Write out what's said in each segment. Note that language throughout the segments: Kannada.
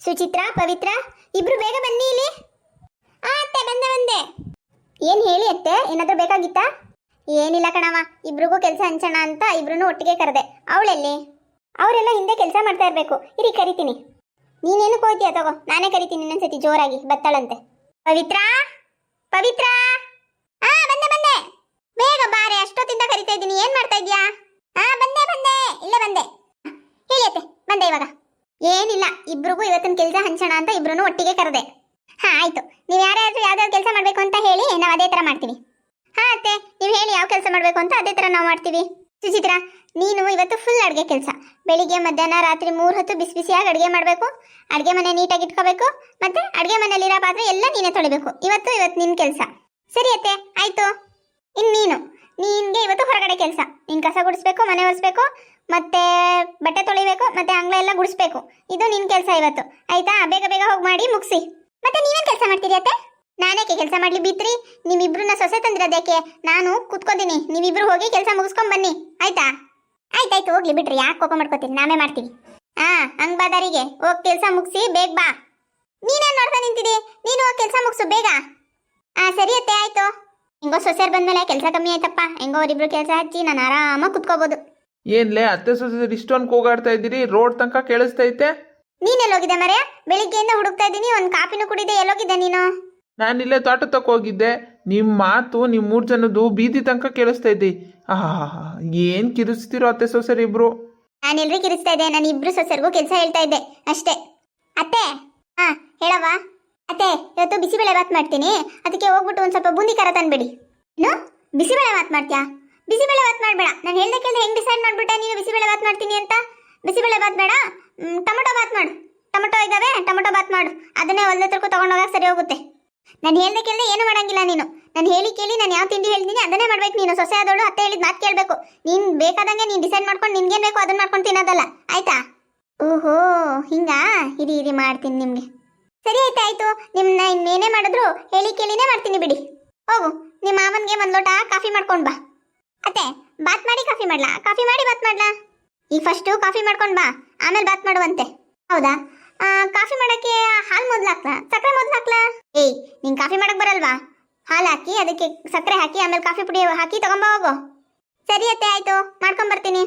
ಸುಚಿತ್ರಾ, ಪವಿತ್ರ ಇಬ್ರು ಬೇಗ ಬನ್ನಿ ಇಲ್ಲಿ. ಅತ್ತೆ ಬಂದೆ ಬಂದೆ. ಏನ್ ಹೇಳಿ ಅತ್ತೆ, ಏನಾದ್ರೂ ಬೇಕಾಗಿತ್ತಾ? ಏನಿಲ್ಲ ಕಣವ, ಇಬ್ರಿಗೂ ಕೆಲಸ ಹಂಚೋಣ ಅಂತ ಇಬ್ರು ಒಟ್ಟಿಗೆ ಕರೆದೆ. ಅವಳೆಲ್ಲಿ? ಅವರೆಲ್ಲ ಹಿಂದೆ ಕೆಲಸ ಮಾಡ್ತಾ ಇರ್ಬೇಕು. ಇರಿ ಕರಿತೀನಿ. ನೀನೇನು ಹೋಗ್ತೀಯ ತಗೋ, ನಾನೇ ಕರಿತೀನಿ ಇನ್ನೊಂದ್ಸತಿ ಜೋರಾಗಿ, ಬತ್ತಾಳಂತೆ. ಪವಿತ್ರ, ಪವಿತ್ರ. ಬಂದೆ ಬಂದೆ. ಬೇಗ ಬಾರೆ, ಅಷ್ಟೊತ್ತಿಂದ ಕರಿತಾ ಇದ್ದೀನಿ. ಏನ್ ಮಾಡ್ತಾ ಇದ್ಯಾ? ಬಂದೆ ಬಂದೆ, ಇಲ್ಲೇ ಬಂದೆ. ಹೇಳಿ ಅತ್ತೆ, ಬಂದೆ ಇವಾಗ. ಏನಿಲ್ಲ, ಇಬ್ರಿಗೂ ಇವತ್ತಿನ ಕೆಲಸ ಹಂಚೋಣ ಅಂತ ಇಬ್ರು ಒಟ್ಟಿಗೆ ಕರೆದೆ. ಆಯ್ತು. ನೀವು ಯಾರ್ಯಾರು ಯಾವ್ದಾವ್ದು ಕೆಲಸ ಮಾಡ್ಬೇಕು ಅಂತ ಹೇಳಿ, ನಾವು ಅದೇ ತರ ಮಾಡ್ತೀವಿ. ಅತ್ತೆ, ನೀವು ಹೇಳಿ ಯಾವ ಕೆಲಸ ಮಾಡ್ಬೇಕು ಅಂತ ಅದೇ ತರ ನಾವು ಮಾಡ್ತೀವಿ. ಸುಚಿತ್ರಾ, ನೀನು ಇವತ್ತು ಫುಲ್ ಅಡುಗೆ ಕೆಲಸ. ಬೆಳಿಗ್ಗೆ ಮಧ್ಯಾಹ್ನ ರಾತ್ರಿ 3 ಹೊತ್ತು ಬಿಸಿ ಬಿಸಿಯಾಗಿ ಅಡುಗೆ ಮಾಡಬೇಕು. ಅಡುಗೆ ಮನೆ ನೀಟಾಗಿ ಇಟ್ಕೋಬೇಕು. ಮತ್ತೆ ಅಡುಗೆ ಮನೆಯಲ್ಲಿರೋ ಪಾತ್ರೆ ಎಲ್ಲ ನೀನೇ ತೊಳಿಬೇಕು. ಇವತ್ತು ನಿನ್ನ ಕೆಲಸ. ಸರಿ ಅತ್ತೆ, ಆಯ್ತು. ಇನ್ನು ನಿನ್ಗೆ ಇವತ್ತು ಹೊರಗಡೆ ಕೆಲಸ. ನೀನು ಕಸ ಗುಡಿಸ್ಬೇಕು, ಮನೆ ಒರೆಸ್ಬೇಕು, ಮತ್ತೆ ಬಟ್ಟೆ ತೊಳಿಬೇಕು, ಮತ್ತೆ ಅಂಗಳ ಎಲ್ಲ ಗುಡಿಸ್ಬೇಕು. ಇದು ನಿನ್ನ ಕೆಲಸ ಇವತ್ತು, ಆಯ್ತಾ? ಬೇಗ ಬೇಗ ಹೋಗಿ ಮಾಡಿ ಮುಗಿಸಿ. ಮತ್ತೆ ನೀವೇನು ಕೆಲಸ ಮಾಡ್ತೀರಿ ಅತ್ತೆ? ನಾನೇಕೆ ಕೆಲಸ ಮಾಡ್ಲಿ ಬಿತ್ರಿ? ನಿಮ್ಮಿಬ್ರನ್ನ ಸೊಸೆ ತಂದಿರೋದಕ್ಕೆ ನಾನು ಕೂತ್ಕೋತೀನಿ. ನೀವಿಬ್ರು ಹೋಗಿ ಕೆಲಸ ಮುಗಿಸ್ಕೊಂಡ್ ಬನ್ನಿ, ಆಯ್ತಾ? ಆಯ್ತಾಯ್ತು, ಹೋಗ್ಲಿ ಬಿಡ್ರಿ, ಯಾಕೆ ಕೋಪ ಮಾಡ್ಕೋತೀನಿ, ನಾವೇ ಮಾಡ್ತೀವಿ. ಹಂಗ್ ಬಾದಾರಿಗೆ ಹೋಗಿ ಕೆಲಸ ಮುಗಿಸಿ ಬೇಗ ಬಾ. ನೀನೇನ್ ನೋಡ್ತಾ ನಿಂತಿದಿ? ನೀನು ಹೋಗಿ ಕೆಲಸ ಮುಗಿಸು ಬೇಗ. ಸರಿ ಅತ್ತೆ, ಆಯ್ತು. ಹೆಂಗೋ ಸೊಸೆಯರ್ ಬಂದ್ಮೇಲೆ ಕೆಲಸ ಕಮ್ಮಿ ಆಯ್ತಪ್ಪ. ಹೆಂಗೋ ಅವರಿಬ್ರು ಕೆಲಸ ಹಚ್ಚಿ ನಾನು ಆರಾಮಾಗಿ ಕುತ್ಕೋಬಹುದು. ಏನ್ಲೇ ಅತ್ತೆ ಸೊಸೆ ಇಷ್ಟೊಂದು ಕೂಗಾಡ್ತಾ ಇದ್ದೀರಿ? ರೋಡ್ ತನಕ ಕೇಳಿಸ್ತೈತೆ. ನೀನೆಲ್ಲೋಗಿದ್ದೆ ಮರೆ? ಬೆಳಿಗ್ಗೆಯಿಂದ ಹುಡುಕ್ತಾ ಇದ್ದೀನಿ, ಒಂದು ಕಾಪಿನೂ ಕುಡಿದೆ. ಎಲ್ಲೋಗಿದ್ದೆ ನೀನು? ನಾನಿಲ್ಲೇ ತೋಟ ತಕ್ಕ ಹೋಗಿದ್ದೆ. ನಿಮ್ಮ ಮಾತು ನಿಮ್ಮ 3 ಜನದ್ದು ಬೀದಿ ತನಕ ಕೇಳಿಸ್ತಾ ಇದ್ದಿ. ಏನು ಕಿರಿಸ್ತಿರೋ ಅತ್ತೆ ಸೊಸೆರು ಇಬ್ರು. ನಾನೆಲ್ರಿ ಕಿರಿಸ್ತಾ ಇದ್ದೆ? ನಾನು ಇಬ್ರು ಸೊಸೆರ್ಗೂ ಕೆಲಸ ಹೇಳ್ತಾ ಇದ್ದೆ ಅಷ್ಟೇ. ಅತ್ತೆ, ಹೇಳವ್ವ. ಅತ್ತೆ, ಇವತ್ತು ಬಿಸಿಬೇಳೆ ಬಾತ್ ಮಾಡ್ತೀನಿ. ಅದಕ್ಕೆ ಹೋಗ್ಬಿಟ್ಟು ಒಂದು ಸ್ವಲ್ಪ ಬೂಂದಿ ಖಾರ ತಂದ್ಬಿಡಿ. ಏನು ಬಿಸಿಬೇಳೆ ಬಾತ್ ಮಾಡ್ತೀಯಾ? ಬಿಸಿಬೇಳೆ ಬಾತ್ ಮಾಡಬೇಡ. ನಾನು ಹೇಳ್ದೆ ಕೇಳಿದೆ. ಹೆಂಗೆ ಡಿಸೈಡ್ ಮಾಡ್ಬಿಟ್ಟೆ ನೀನು ಬಿಸಿಬೇಳೆ ಬಾತ್ ಮಾಡ್ತೀನಿ ಅಂತ? ಬಿಸಿಬೇಳೆ ಬಾತ್ ಬೇಡ, ಟೊಮೊಟೊ ಬಾತ್ ಮಾಡು. ಟೊಮೊಟೊ ಇದ್ದಾವೆ, ಟೊಮೊಟೊ ಬಾತ್ ಮಾಡು. ಅದನ್ನೇ ಹೊಲದತ್ರಕ್ಕೂ ತೊಗೊಂಡೋಗಕ್ಕೆ ಸರಿ ಹೋಗುತ್ತೆ. ನಾನು ಹೇಳ್ದೆ ಕೇಳಿದೆ ಏನು ಮಾಡಂಗಿಲ್ಲ ನೀನು. ನಾನು ಹೇಳಿ ಕೇಳಿ ನಾನು ಯಾವ ತಿಂಡಿ ಹೇಳ್ತೀನಿ ಅದನ್ನೇ ಮಾಡ್ಬೇಕು ನೀನು. ಸೊಸೆ ಆದೋಳು ಅತ್ತೆ ಹೇಳಿದ ಮಾತು ಕೇಳಬೇಕು. ನೀನು ಬೇಕಾದಂಗೆ ನೀನು ಡಿಸೈಡ್ ಮಾಡ್ಕೊಂಡು ನಿನ್ಗೇನು ಬೇಕು ಅದನ್ನ ಮಾಡ್ಕೊಂಡು ತಿನ್ನೋದಲ್ಲ, ಆಯ್ತಾ? ಓಹೋ, ಹಿಂಗಾ? ಇರಿ ಮಾಡ್ತೀನಿ ನಿಮಗೆ. ಸರಿ ಆಯ್ತು, ಆಯ್ತು. ನಿಮ್ಮನ್ನ ಇನ್ನೇನೇ ಮಾಡಿದ್ರು ಹೇಳಿ ಕೇಳಿನೇ ಮಾಡ್ತೀನಿ ಬಿಡಿ. ಹೋಗು, ನಿಮ್ಮ ಮಾವನಿಗೆ ಒಂದು ಲೋಟ ಕಾಫಿ ಮಾಡ್ಕೊಂಡು ಬಾ. ಅತ್ತೆ, ಬಾತ್ ಮಾಡಿ ಕಾಫಿ ಮಾಡ್ಲಾ? ಕಾಫಿ ಮಾಡಿ ಬಾತ್ ಮಾಡ್ಲಾ? ಈಗ ಫಸ್ಟು ಕಾಫಿ ಮಾಡ್ಕೊಂಡು ಬಾ, ಆಮೇಲೆ ಬಾತ್ ಮಾಡುವಂತೆ. ಹೌದಾ? ಕಾಫಿ ಮಾಡಕ್ಕೆ ಹಾಲು ಮೊದಲು ಹಾಕ್ಲಾ, ಸಕ್ಕರೆ ಮೊದಲು ಹಾಕ್ಲಾ? ನಿಂಗೆ ಕಾಫಿ ಮಾಡಕ್ ಬರಲ್ವಾ? ಹಾಲು ಹಾಕಿ ಅದಕ್ಕೆ ಸಕ್ಕರೆ ಹಾಕಿ ಆಮೇಲೆ ಕಾಫಿ ಪುಡಿ ಹಾಕಿ ತಗೊಂಬ ಹೋಗು. ಸರಿ ಅತ್ತೆ, ಆಯ್ತು, ಮಾಡ್ಕೊಂಡ್ ಬರ್ತೀನಿ.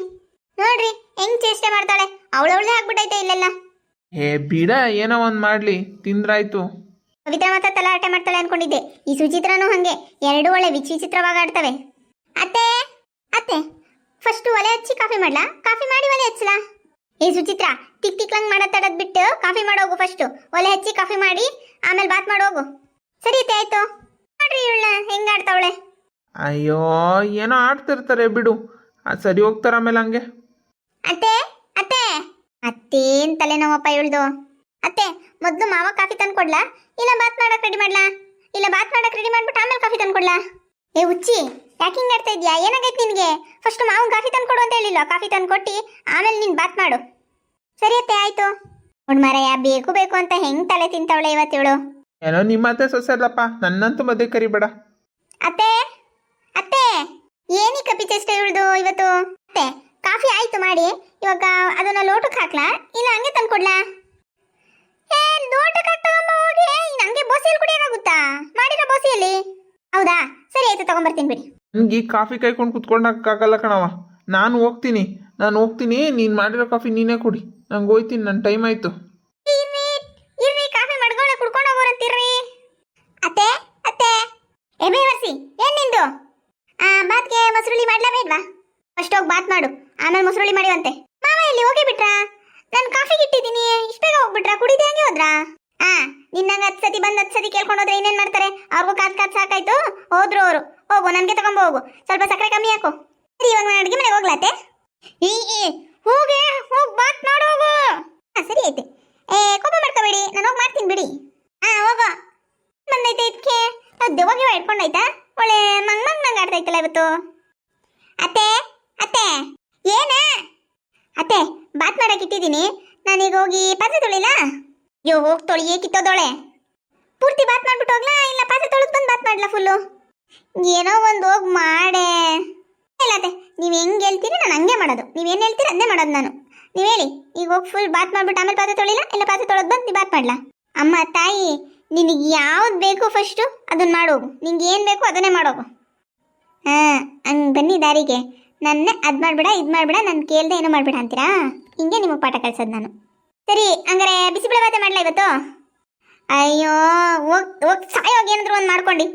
ನೋಡ್ರಿ ಹೆಂಗ್ ಚೇಷ್ಟೆ ಮಾಡ್ತಾಳೆ. ಅವಳವಳೇ ಆಗ್ಬಿಟ್ಟೈತೆ ಇಲ್ಲೆಲ್ಲ. ಬಿಡ, ಏನೋ ಒಂದು ಮಾಡ್ಲಿ, ತಿಂದ್ರಾಯ್ತು. ಕವಿತಾ ಮಾತ್ರ ತಲಾಟೆ ಮಾಡ್ತಾಳೆ ಅನ್ಕೊಂಡಿದ್ದೆ. ಈ ಸುಚಿತ್ರನೂ ಹಂಗೆ, ಎರಡು ಒಳ್ಳೆ ವಿಚಿತ್ರವಾಗಿ ಆಡ್ತವೆ. ಅತ್ತೆ, ಅತ್ತೆ, ಫಸ್ಟ್ ಒಲೆ ಹಚ್ಚಿ ಕಾಫಿ ಮಾಡ್ಲಾ? ಕಾಫಿ ಮಾಡಿ ಒಲೆ ಹಚ್ಚಲಾ? ಸುಚಿತ್ರ, ತಿಕ್ಲಂಗ್ ಮಾಡತ್ತಡದ್ ಬಿಟ್ಟು ಕಾಫಿ ಮಾಡೋಗು. ಫಸ್ಟ್ ಒಲೆ ಹಚ್ಚಿ ಕಾಫಿ ಮಾಡಿ ಆಮೇಲೆ ಬಾತ್ ಮಾಡೋಗು. ಸರಿ ಅತ್ತೆ, ಆಯ್ತು. ನೋಡ್ರಿ ಇವಳ ಹೆಂಗ್ ಆಡ್ತಾವಳೆ. ಅಯ್ಯೋ, ಏನೋ ಆಡ್ತಿರ್ತಾರೆ ಬಿಡು. ಸರಿ ಹೋಗ್ತಾರ ಆಮೇಲೆ ಹಂಗೆ. ಅತ್ತೆ, ಅತ್ತೆ, ಅತ್ತೇನ್ ತಲೆನೋವಪ್ಪ ಇವಳ್ದು. ಅತ್ತೆ, ಮೊದ್ಲು ಮಾವ ಕಾಫಿ ತಂದು ಕೊಡ್ಲಾ, ಇಲ್ಲ ಬಾತ್ ಮಾಡಕ್ ರೆಡಿ ಮಾಡ್ಲಾ? ಇಲ್ಲ ಬಾತ್ ಮಾಡಕ್ ರೆಡಿ ಮಾಡ್ಬಿಟ್ಟು ಆಮೇಲೆ ಕಾಫಿ ತಂದು ಕೊಡ್ಲಾ? ಹುಚ್ಚಿ, ಯಾಕೆ ಹಿಂಗ್ ಆಡ್ತಾ ಇದ್ಯಾ? ಏನಾಗೈತೆ ನಿನ್ಗೆ? ಫಸ್ಟ್ ಮಾವನ್ ಕಾಫಿ ತಂದು ಕೊಡು ಅಂತ ಹೇಳಿಲ್ಲ. ಕಾಫಿ ತಂದು ಕೊಟ್ಟಿ ಆಮೇಲೆ ನೀನ್ ಬಾತ್ ಮಾಡು. ಸರಿ ಅತ್ತೆ, ಆಯ್ತು. ಮಾರಾಯ, ಬೇಕು ಬೇಕು ಅಂತ ಹೆಂಗ್ ತಲೆ ತಿಂತವಳೆ ಇವತ್ತಿವಳು. ಏನೋ ನಿಮ್ಮ ಅತ್ತೆ ಸೊಸೆ ಅಲ್ಲಪ್ಪ, ನನ್ನಂತೂ ಮಧ್ಯೆ ಕರಿಬೇಡ. ಅತ್ತೆ, ಅತ್ತೆ, ಏನಿ ಕಪಿ ಚೇಷ್ಟ ಇವಳ್ದು ಇವತ್ತು. ಅತ್ತೆ, ಕಾಫಿ ಆಯ್ತು ಮಾಡಿ. ಇವಾಗ ಅದನ್ನ ಲೋಟಕ್ಕೆ ಹಾಕ್ಲಾ, ಇಲ್ಲ ಹಂಗೆ ತಂದ್ಕೊಡ್ಲಾ? ಲೋಟಕ್ಕೆ ಹೋಗಿ ಹಂಗೆ ಬೋಸಿಯಲ್ಲಿ ಕುಡಿಯೋಕ್ಕಾಗುತ್ತಾ? ಮಾಡಿರೋ ಬೋಸಿಯಲ್ಲಿ. ಹೌದಾ? ಸರಿ ಆಯ್ತು, ತಗೊಂಡ್ಬರ್ತೀನಿ ಬಿಡಿ. ನನಗೆ ಈ ಕಾಫಿ ಕಾಯ್ಕೊಂಡು ಕುತ್ಕೊಂಡಕ್ಕಾಗಲ್ಲ ಕಣವ. ನಾನು ಹೋಗ್ತೀನಿ, ನೀನು ಮಾಡಿರೋ ಕಾಫಿ ನೀನೇ ಕುಡಿ. ನಂಗೆ ಹೋಯ್ತೀನಿ, ನನ್ನ ಟೈಮ್ ಆಯ್ತು. ಇರ್ರಿ, ಕಾಫಿ ಮಡ್ಗೋಳೆ ಕುಡ್ಕೊಂಡು ಹೋಗೋರಂತೀರ್ರಿ. ಅತ್ತೆ, ಅತ್ತೆ, ಬೇವರ್ಸಿ, ಏನ್ ನಿಂದು? ಬಾತ್ಗೆ ಮೊಸರುಳಿ ಮಾಡ್ಲಾ ಬೇಡ್ವಾ? ಫಸ್ಟ್ ಹೋಗಿ ಬಾತ್ ಮಾಡು, ಆಮೇಲೆ ಮೊಸರುಳಿ ಮಾಡಿವಂತೆ. ಮಾವ ಎಲ್ಲಿ ಹೋಗಿ ಬಿಟ್ರಾ? ನಾನು ಕಾಫಿಗೆ ಇಟ್ಟಿದ್ದೀನಿ, ಇಷ್ಟ ಬೇಗ ಹೋಗ್ಬಿಟ್ರಾ? ಕುಡಿದೆ ಹಂಗೆ ಹೋದ್ರಾ? ನಿನ್ನಂಗೆ 10 ಸತಿ ಬಂದು 10 ಸತಿ ಕೇಳ್ಕೊಂಡು ಹೋದ್ರೆ ಇನ್ನೇನ್ ಮಾಡ್ತಾರೆ? ಅವ್ರಿಗೂ ಕಾದ್ ಸಾಕಾಯ್ತು, ಹೋದ್ರು ಅವರು. ಹೋಗು, ನನ್ಗೆ ತಗೊಂಬ ಹೋಗು. ಸ್ವಲ್ಪ ಸಕ್ಕರೆ ಕಮ್ಮಿ ಹಾಕು. ಸರಿ, ಇವಾಗ ನಾನು ಅಡುಗೆ ಮನೆಗೆ ಹೋಗ್ಲಾತೆ? ಹೋಗಿ ಬಾತ್ ಮಾಡು ಹೋಗು. ಸರಿ ಐತೆ. ಕೋಪ ಮಾಡ್ಕೋಬೇಡಿ, ನಾನು ಹೋಗಿ ಮಾಡ್ತೀನಿ ಬಿಡಿ. ಹೋಗು. ಬಂದೈತೆ ಇದಕ್ಕೆ ದೆವ್ವಾಗಿ ಇಟ್ಕೊಂಡೈತಾ? ಒಳ್ಳೆ ಮಂಗ್ ಆಡ್ತೈತಲ್ಲ ಇವತ್ತು. ಅತ್ತೆ, ಅತ್ತೆ, ಏನ? ಅತ್ತೆ, ಬಾತ್ ಮಾಡಕ್ ಇಟ್ಟಿದ್ದೀನಿ. ನಾನೀಗ ಹೋಗಿ ಪಾತ್ರೆ ತೊಳಿಲ್ಲ? ಹೋಗಿ ತೊಳಿ, ಕಿತ್ತೋದೋಳೆ. ಪೂರ್ತಿ ಬಾತ್ ಮಾಡ್ಬಿಟ್ಟು ಹೋಗ್ಲಾ, ಇಲ್ಲ ಪಾತ್ರೆ ತೊಳೆದು ಬಂದು ಬಾತ್ ಮಾಡ್ಲಾ ಫುಲ್ಲು? ಏನೋ ಒಂದು ಹೋಗಿ ಮಾಡೆ. ಇಲ್ಲ ಅತ್ತೆ, ನೀವು ಹೆಂಗೆ ಹೇಳ್ತೀರಿ ನಾನು ಹಂಗೆ ಮಾಡೋದು. ನೀವೇನು ಹೇಳ್ತೀರಿ ಅದನ್ನೇ ಮಾಡೋದು ನಾನು. ನೀವು ಹೇಳಿ, ಈಗ ಹೋಗಿ ಫುಲ್ ಬಾತ್ ಮಾಡ್ಬಿಟ್ಟು ಆಮೇಲೆ ಪಾತ್ರೆ ತೊಳಿಲ್ಲ, ಇಲ್ಲ ಪಾತ್ರೆ ತೊಳೆದು ಬಂದು ನೀ ಬಾತ್ ಮಾಡ್ಲಾ? ಅಮ್ಮ ತಾಯಿ, ನಿನಗೆ ಯಾವ್ದು ಬೇಕು ಫಸ್ಟು ಅದನ್ನ ಮಾಡೋಗು, ನಿಂಗೆ ಏನು ಬೇಕು ಅದನ್ನೇ ಮಾಡೋಗು. ಹಾಂ, ಹಂಗೆ ಬನ್ನಿ ದಾರಿಗೆ. ನನ್ನೇ ಅದು ಮಾಡಬೇಡ ಇದು ಮಾಡಬೇಡ, ನಾನು ಕೇಳ್ದೆ ಏನೋ ಮಾಡಬೇಡ ಅಂತೀರಾ? ಹಿಂಗೆ ನಿಮಗೆ ಪಾಠ ಕಳ್ಸೋದು ನಾನು. ಸರಿ, ಹಂಗಾರೆ ಬಿಸಿಬೇಳೆ ಬಾತೆ ಮಾಡಲಾ ಇವತ್ತು? ಅಯ್ಯೋ, ಹೋಗಿ ಸಾಯೋಗಿ ಏನಾದ್ರು ಒಂದು ಮಾಡ್ಕೊಂಡು.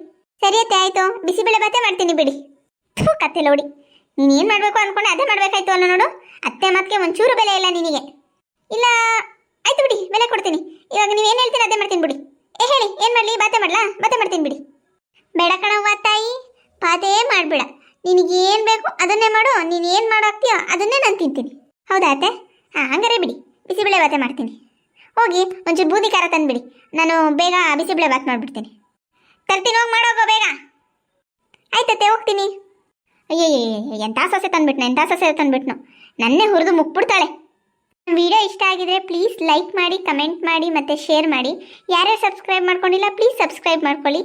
ಸರಿ ಅತ್ತೆ, ಆಯಿತು, ಬಿಸಿಬೇಳೆ ಬಾತೆ ಮಾಡ್ತೀನಿ ಬಿಡಿ. ಕತ್ತೆ ಲೋಡಿ, ನೀನು ಏನು ಮಾಡಬೇಕು ಅಂದ್ಕೊಂಡೆ ಅದೇ ಮಾಡಬೇಕಾಯ್ತು ಅನ್ನೋ ನೋಡು. ಅತ್ತೆ ಮಾತಿಗೆ ಒಂಚೂರು ಬೆಲೆ ಇಲ್ಲ ನಿನಗೆ. ಇಲ್ಲ, ಆಯ್ತು ಬಿಡಿ, ಬೆಲೆ ಕೊಡ್ತೀನಿ. ಇವಾಗ ನೀವೇನು ಹೇಳ್ತೀನಿ ಅದೇ ಮಾಡ್ತೀನಿ ಬಿಡಿ. ಹೇಳಿ, ಏನು ಮಾಡಲಿ? ಬಾತೆ ಮಾಡಲಾ? ಬಾತೆ ಮಾಡ್ತೀನಿ ಬಿಡಿ. ಬೇಡ ಕಣವ್ವ ತಾಯಿ, ಪಾತೇ ಮಾಡಬೇಡ. ನಿನಗೇನು ಬೇಕು ಅದನ್ನೇ ಮಾಡು. ನೀನು ಏನು ಮಾಡಾಕ್ತೀಯೋ ಅದನ್ನೇ ನಾನು ತಿಂತೀನಿ. ಹೌದಾ ಅತ್ತೆ? ಹಾಂ, ಹಂಗಾರೆ ಬಿಡಿ, ಬಿಸಿಬೇಳೆ ಬಾತೆ ಮಾಡ್ತೀನಿ. ಹೋಗಿ ಒಂಚೂರು ಬೂದಿ ಖಾರ ತಂದುಬಿಡಿ, ನಾನು ಬೇಗ ಬಿಸಿಬೇಳೆ ಬಾತ್ ಮಾಡಿಬಿಡ್ತೀನಿ. ತರ್ತೀನಿ, ಹೋಗಿ ಮಾಡೋಗೋ ಬೇಗ. ಆಯ್ತತ್ತೆ, ಹೋಗ್ತೀನಿ. ಅಯ್ಯಯ್ಯ, ಎಂಥ ಸೊಸೆ ತಂದುಬಿಟ್ನು, ನನ್ನೇ ಹುರಿದು ಮುಕ್ಬಿಡ್ತಾಳೆ. ವಿಡಿಯೋ ಇಷ್ಟ ಆಗಿದ್ರೆ ಪ್ಲೀಸ್ ಲೈಕ್ ಮಾಡಿ, ಕಮೆಂಟ್ ಮಾಡಿ ಮತ್ತು ಶೇರ್ ಮಾಡಿ. ಯಾರ್ಯಾರು ಸಬ್ಸ್ಕ್ರೈಬ್ ಮಾಡ್ಕೊಂಡಿಲ್ಲ ಪ್ಲೀಸ್ ಸಬ್ಸ್ಕ್ರೈಬ್ ಮಾಡ್ಕೊಳ್ಳಿ.